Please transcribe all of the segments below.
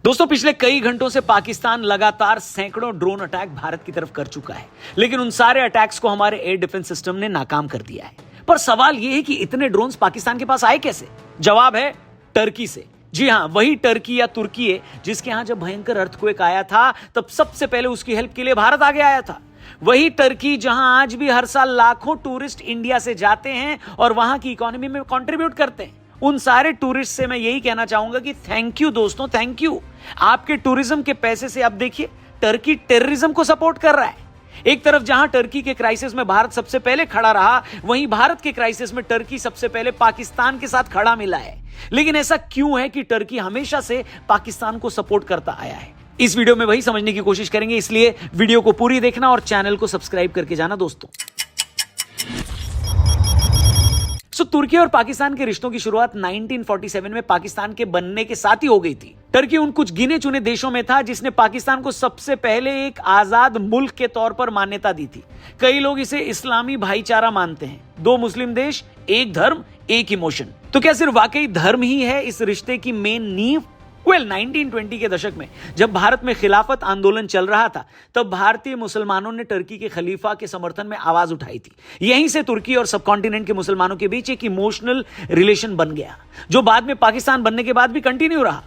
दोस्तों पिछले कई घंटों से पाकिस्तान लगातार सैकड़ों ड्रोन अटैक भारत की तरफ कर चुका है, लेकिन उन सारे अटैक्स को हमारे एयर डिफेंस सिस्टम ने नाकाम कर दिया है। पर सवाल यह है कि इतने ड्रोन्स पाकिस्तान के पास आए कैसे? जवाब है टर्की से। जी हां, वही टर्की या तुर्की है जिसके यहां जब भयंकर अर्थक्वेक आया था तब सबसे पहले उसकी हेल्प के लिए भारत आगे आया था। वही टर्की जहां आज भी हर साल लाखों टूरिस्ट इंडिया से जाते हैं और वहां की इकोनॉमी में कंट्रीब्यूट करते हैं। उन सारे टूरिस्ट से मैं यही कहना चाहूंगा कि थैंक यू दोस्तों, थैंक यू। आपके टूरिज्म के पैसे से अब देखिए टर्की टेररिज्म को सपोर्ट कर रहा है। एक तरफ जहां टर्की के क्राइसिस में भारत सबसे पहले खड़ा रहा, वहीं भारत के क्राइसिस में टर्की सबसे पहले पाकिस्तान के साथ खड़ा मिला है। लेकिन ऐसा क्यों है कि टर्की हमेशा से पाकिस्तान को सपोर्ट करता आया है? इस वीडियो में वही समझने की कोशिश करेंगे, इसलिए वीडियो को पूरी देखना और चैनल को सब्सक्राइब करके जाना दोस्तों। तुर्की और पाकिस्तान के रिश्तों की शुरुआत 1947 में पाकिस्तान के बनने के साथ ही हो गई थी। टर्की उन कुछ गिने चुने देशों में था जिसने पाकिस्तान को सबसे पहले एक आजाद मुल्क के तौर पर मान्यता दी थी। कई लोग इसे इस्लामी भाईचारा मानते हैं, दो मुस्लिम देश, एक धर्म, एक इमोशन। तो क्या सिर्फ वाकई धर्म ही है इस रिश्ते की मेन नींव? 1920 के दशक में जब भारत में खिलाफत आंदोलन चल रहा था, तब भारतीय मुसलमानों ने टर्की के खलीफा के समर्थन में आवाज उठाई थी। यहीं से तुर्की और सबकॉन्टिनेंट के मुसलमानों के बीच एक इमोशनल रिलेशन बन गया, जो बाद में पाकिस्तान बनने के बाद भी कंटिन्यू रहा।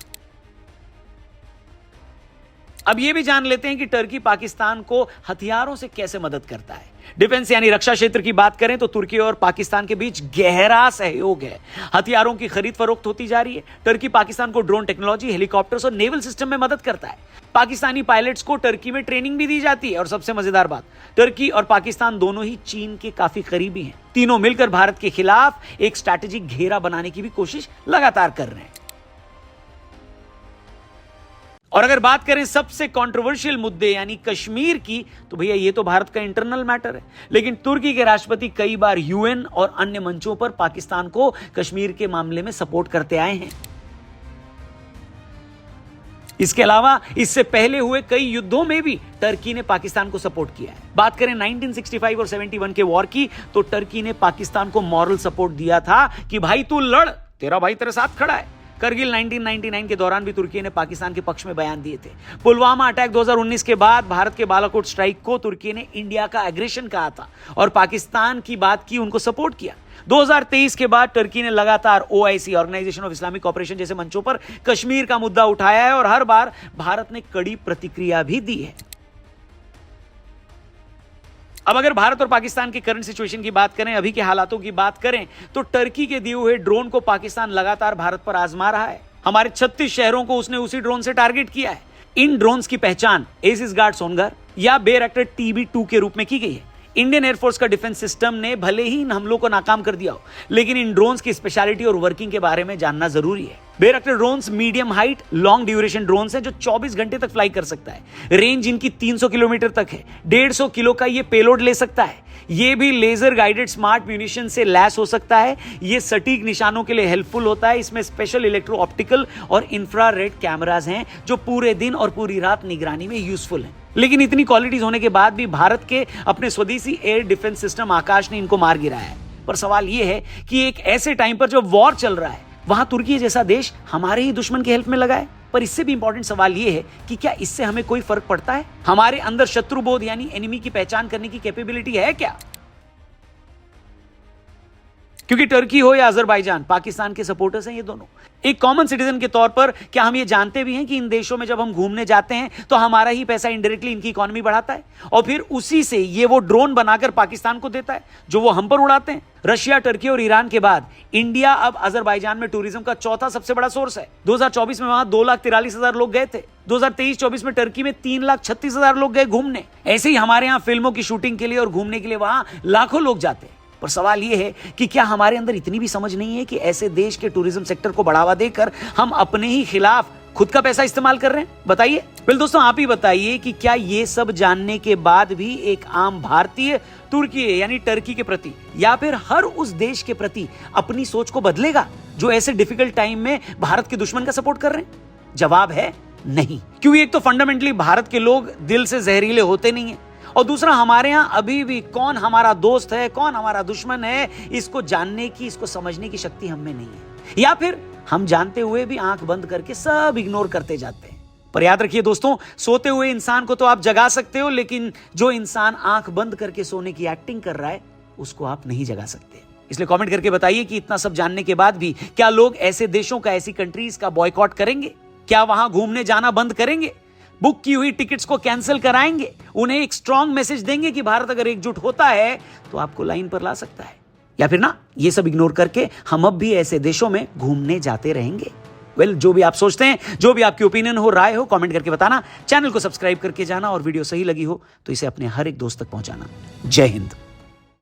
अब यह भी जान लेते हैं कि टर्की पाकिस्तान को हथियारों से कैसे मदद करता है। डिफेंस यानी रक्षा क्षेत्र की बात करें तो तुर्की और पाकिस्तान के बीच गहरा सहयोग है। हथियारों की खरीद फरोख्त होती जा रही है। टर्की पाकिस्तान को ड्रोन टेक्नोलॉजी, हेलीकॉप्टर्स और नेवल सिस्टम में मदद करता है। पाकिस्तानी पायलट्स को टर्की में ट्रेनिंग भी दी जाती है। और सबसे मजेदार बात, टर्की और पाकिस्तान दोनों ही चीन के काफी करीबी हैं। तीनों मिलकर भारत के खिलाफ एक स्ट्रैटेजिक घेरा बनाने की भी कोशिश लगातार कर रहे हैं। और अगर बात करें सबसे कंट्रोवर्शियल मुद्दे यानी कश्मीर की, तो भैया ये तो भारत का इंटरनल मैटर है। लेकिन तुर्की के राष्ट्रपति कई बार यूएन और अन्य मंचों पर पाकिस्तान को कश्मीर के मामले में सपोर्ट करते आए हैं। इसके अलावा इससे पहले हुए कई युद्धों में भी टर्की ने पाकिस्तान को सपोर्ट किया है। बात करें 1965 और 71 के वॉर की, तो टर्की ने पाकिस्तान को मॉरल सपोर्ट दिया था कि भाई तू लड़, तेरा भाई तेरे साथ खड़ा है। करगिल 1999 के दौरान भी तुर्की ने पाकिस्तान के पक्ष में बयान दिए थे। पुलवामा अटैक 2019 के बाद भारत के बालाकोट स्ट्राइक को तुर्की ने इंडिया का एग्रेशन कहा था और पाकिस्तान की बात की, उनको सपोर्ट किया। 2023 के बाद टर्की ने लगातार OIC, organisation of Islamic cooperation जैसे मंचों पर कश्मीर का मुद्दा उठाया है और हर बार भारत ने कड़ी प्रतिक्रिया भी दी है। अब अगर भारत और पाकिस्तान के करंट सिचुएशन की बात करें, अभी के हालातों की बात करें, तो टर्की के दिए हुए ड्रोन को पाकिस्तान लगातार भारत पर आजमा रहा है। हमारे 36 शहरों को उसने उसी ड्रोन से टारगेट किया है। इन ड्रोन्स की पहचान एसिस गार्ड सोनगर या बेयरक्टर TB2 के रूप में की गई है। इंडियन एयरफोर्स का डिफेंस सिस्टम ने भले ही इन हमलों को नाकाम कर दिया हो, लेकिन इन ड्रोन्स की स्पेशलिटी और वर्किंग के बारे में जानना जरूरी है। Bayraktar drones medium height, long duration drones हैं जो 24 घंटे तक फ्लाई कर सकता है। रेंज इनकी 300 किलोमीटर तक है। 150 किलो का ये पेलोड ले सकता है। ये भी लेजर गाइडेड स्मार्ट म्यूनिशन से लैस हो सकता है। ये सटीक निशानों के लिए हेल्पफुल होता है। इसमें स्पेशल इलेक्ट्रो ऑप्टिकल और इंफ्रारेड कैमरास हैं जो पूरे दिन और पूरी रात निगरानी में यूजफुल हैं। लेकिन इतनी क्वालिटीज होने के बाद भी भारत के अपने स्वदेशी एयर डिफेंस सिस्टम आकाश ने इनको मार गिराया है। पर सवाल यह है कि एक ऐसे टाइम पर जब वॉर चल रहा है, वहां तुर्की जैसा देश हमारे ही दुश्मन की हेल्प में लगा है। पर इससे भी इंपॉर्टेंट सवाल यह है कि क्या इससे हमें कोई फर्क पड़ता है? हमारे अंदर शत्रुबोध यानी एनिमी की पहचान करने की कैपेबिलिटी है क्या? क्योंकि टर्की हो या अजरबैजान, पाकिस्तान के सपोर्टर्स हैं ये दोनों। एक कॉमन सिटीजन के तौर पर क्या हम ये जानते भी हैं कि इन देशों में जब हम घूमने जाते हैं तो हमारा ही पैसा इनडायरेक्टली इनकी इकोनॉमी बढ़ाता है और फिर उसी से ये वो ड्रोन बनाकर पाकिस्तान को देता है जो वो हम पर उड़ाते हैं। रशिया, टर्की और ईरान के बाद इंडिया अब अजरबैजान में टूरिज्म का चौथा सबसे बड़ा सोर्स है। 2024 में वहां 2,43,000 लोग गए थे। 2023-24 में टर्की में 3,36,000 लोग गए घूमने। ऐसे ही हमारे यहाँ फिल्मों की शूटिंग के लिए और घूमने के लिए वहां लाखों लोग जाते हैं। पर सवाल यह है कि क्या हमारे अंदर इतनी भी समझ नहीं है कि ऐसे देश के टूरिज्म सेक्टर को बढ़ावा देकर हम अपने ही खिलाफ खुद का पैसा इस्तेमाल कर रहे हैं? बताइए। फिर दोस्तों आप ही बताइए कि क्या ये सब जानने के बाद भी एक आम भारतीय तुर्की यानी टर्की के प्रति या फिर हर उस देश के प्रति अपनी सोच को बदलेगा जो ऐसे डिफिकल्ट टाइम में भारत के दुश्मन का सपोर्ट कर रहे हैं? जवाब है नहीं। क्योंकि एक तो फंडामेंटली भारत के लोग दिल से जहरीले होते नहीं है, और दूसरा हमारे यहां अभी भी कौन हमारा दोस्त है, कौन हमारा दुश्मन है, इसको जानने की, इसको समझने की शक्ति हम में नहीं है। या फिर हम जानते हुए भी आंख बंद करके सब इग्नोर करते जाते हैं। पर याद रखिए दोस्तों, सोते हुए इंसान को तो आप जगा सकते हो, लेकिन जो इंसान आंख बंद करके सोने की एक्टिंग कर रहा है उसको आप नहीं जगा सकते। इसलिए कमेंट करके बताइए कि इतना सब जानने के बाद भी क्या लोग ऐसे देशों का, ऐसी कंट्रीज का बॉयकॉट करेंगे? क्या वहां घूमने जाना बंद करेंगे? बुक की हुई टिकट्स को कैंसिल कराएंगे? उन्हें एक स्ट्रांग मैसेज देंगे कि भारत अगर एकजुट होता है तो आपको लाइन पर ला सकता है? या फिर ना, ये सब इग्नोर करके हम अब भी ऐसे देशों में घूमने जाते रहेंगे? जो भी आप सोचते हैं, जो भी आपकी ओपिनियन हो, राय हो, कमेंट करके बताना। चैनल को सब्सक्राइब करके जाना और वीडियो सही लगी हो तो इसे अपने हर एक दोस्त तक पहुंचाना। जय हिंद।